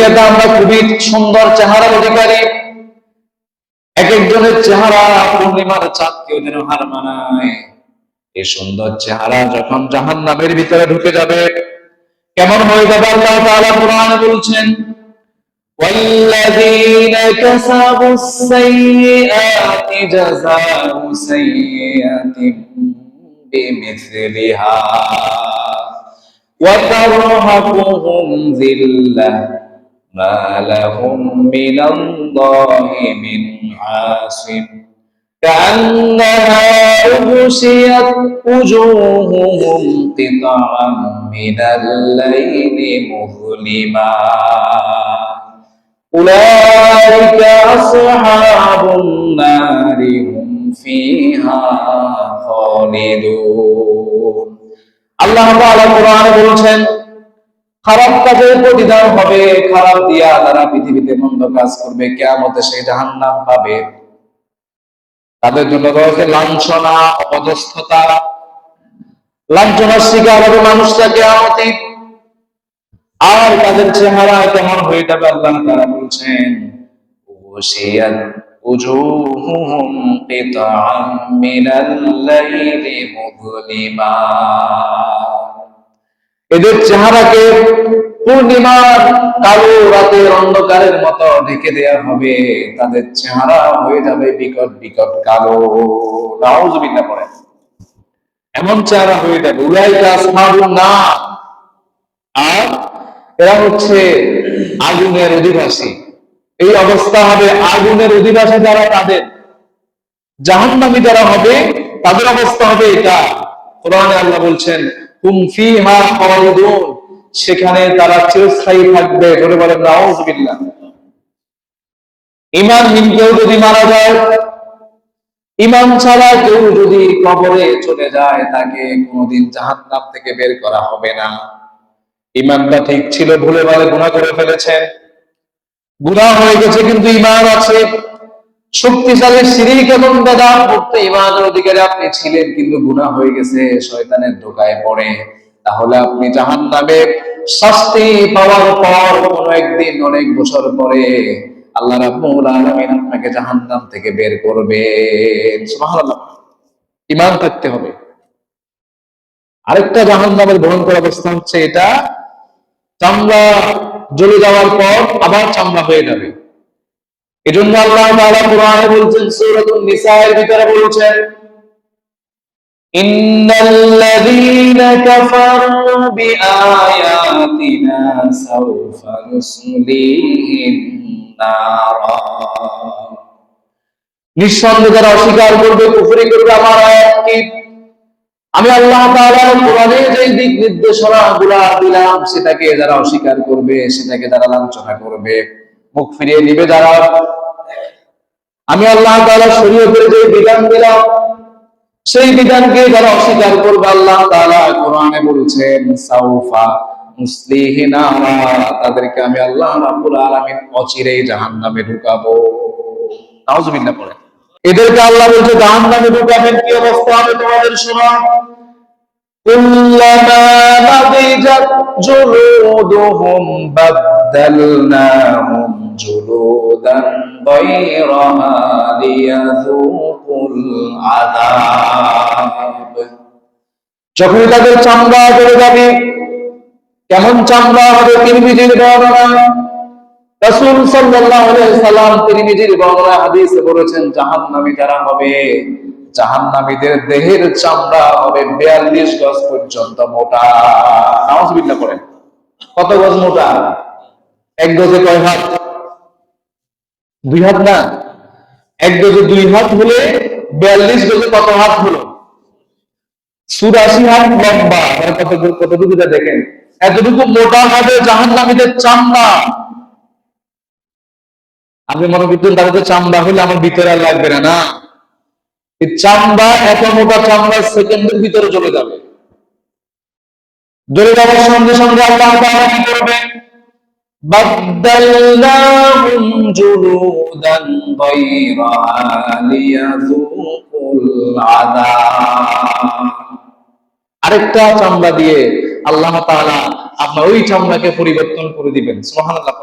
দুনিয়াতে আমরা খুবই সুন্দর চেহারার অধিকারী, এক একজনের চেহারা পূর্ণিমার চাঁদকেও যেন হার মানায়। এই সুন্দর চেহারা যখন জাহান্নামের ভিতরে ঢুকে যাবে, কেমন হয়ে যাবে আল্লাহ তাআলা কোরআনে বলছেন, والذين كسبوا السيئات جزاء سيئة بمثلها وترهقهم ذلة ما لهم من الله من عاصم كأنها أغشيت وجوههم قطعا من الليل مظلما أولئك أصحاب النار هم فيها خالدون আল্লাহ তাআলা কোরআনে বলছেন, খারাপ কাজের প্রতিদান হবে, খারাপ দিয়া তারা পৃথিবীতে মন্দ কাজ করবে, কিয়ামতে সেই জাহান্নাম পাবে। তাদের জন্য রয়েছে লাঞ্ছনা, অপদস্থতা, লাঞ্ছনার শিকার হবে মানুষটা কিয়ামতে। আর তাদের চেহারা কেমন হয়ে যাবে আল্লাহ তাআলা বলছেন, ওয়াশিয়াত উজুহুহুম কিতাআম মিনাল লাইলি মুযলিমা, এদের চেহারাকে পূর্ণিমার কালো রাতের অন্ধকারের মতো ঢেকে দেয়া হবে, তাদের চেহারা হয়ে যাবে বিকট বিকট কালো। নাউযুবিল্লাহ পড়ে, এমন চেহারা হয়ে যাবে। উলাইকা আসহাবুন নার, আর এরা হচ্ছে আগুনের অধিবাসী। এই অবস্থা হবে আগুনের অধিবাসী যারা, তাদের জাহান্নামী যারা হবে তাদের অবস্থা হবে এটা। কোরআনে আল্লাহ বলছেন, হুম ফিহা খালিদুন, সেখানে তারা চিরস্থায়ী থাকবে। বলে বলেন নাউযুবিল্লাহ। ঈমানহীন কেউ যদি মারা যায়, ঈমান ছাড়া কেউ যদি কবরে চলে যায়, তাকে কোনোদিন জাহান্নাম থেকে বের করা হবে না। ঈমানটা ঠিক ছিল, ভুলে ভালে গুনাহ করে ফেলেছেন, গুনাহ হয়ে গেছে কিন্তু ঈমান আছে। শক্তিশালী শিরক এবং বেদাত মুক্ত ঈমানের অধিকারী আপনি ছিলেন, কিন্তু গুনাহ হয়ে গেছে, শয়তানের ধোঁকায় পড়ে, তাহলে আপনি জাহান্নামে শাস্তি পাওয়ার পর কোনো একদিন অনেক বছর পরে আল্লাহ রাব্বুল আলামিন আপনাকে জাহান্নাম থেকে বের করবেন। সুবহানাল্লাহ। ঈমান থাকতে হবে। আরেকটা জাহান্নামের ভয়ঙ্কর অবস্থা হচ্ছে এটা, চামড়া জ্বলে যাওয়ার পর আবার চামড়া হয়ে যাবে। এজন্য আল্লাহ তাআলা কোরআনে বলছেন, সূরাতুন নিসা এর ভিতরে বলছেন, ইন্নাল্লাযীনা কাফারু বিআয়াতিনা সাওফা নুসলিহিম নারা, নিঃসন্দেহে যারা অস্বীকার করবে, কুফরি করবে আমার আয়াতকে, আমি আল্লাহ তাআলার কোরআনে যে দিক নির্দেশনাগুলো দিলাম সেটাকে যারা অস্বীকার করবে, সেটাকে যারা লাঞ্ছনা করবে, মুখ ফিরিয়ে নিবে যারা, আমি আল্লাহ তাআলা শরীয়তের যে বিধান দিলাম সেই বিধানকে যারা অস্বীকার করবে, আল্লাহ তাআলা কোরআনে বলছেন সাউফা নুসলিহি নারা, তাদেরকে আমি আল্লাহ রাব্বুল আলামিন অচিরেই জাহান্নামে ঢুকাবো। নাউযুবিল্লাহ পড়ে। এদেরকে আল্লাহ বলছে জাহান্নামে ঢুকাবেন, কি অবস্থা হবে তোমাদের শোনো। কুল্লামা নাদিজাত জুলুদুহুম বাদদালনাহুম জুলুদান গায়রাহা লিয়াযুকুল আযাব, যখন তাদের চামড়া জ্বলে যাবে, কেমন চামড়া হবে? তিরমিজির বর্ণনা, রাসূল সাল্লাল্লাহু আলাইহি সাল্লাম তিরমিজির বর্ণনা হাদিসে বলেছেন, জাহান্নামী যারা হবে, জাহান্নামীদের দেহের চামড়া হবে 42 গজ পর্যন্ত মোটা। নাউযুবিল্লাহ করেন। কত গজ মোটা? এক গজে কয় হাত? 2 হাত না, এক গজে 2 হাত হলে 42 গজে কত হাত হলো? 84 হাত লম্বা। কতটুকু দেখেন, এতটুকু মোটা হবে জাহান্নামীদের চামড়া। আপনি মনে করতেন তাদের চামড়া হলে আমার ভিতরে আর লাগবে না, না, এই চামড়া, এত মোটা চামড়া সেকেন্ডের ভিতরে চলে যাবে। জ্বলে যাওয়ার সঙ্গে সঙ্গে আল্লাহ তাআলা কি করবে? বাদদালনাহুম জুলুদান গায়রাহা লিয়াযুকুল আযাব, আরেকটা চামড়া দিয়ে আল্লাহ তাআলা আপনার ওই চামড়াকে পরিবর্তন করে দিবেন। সুবহানাল্লাহ।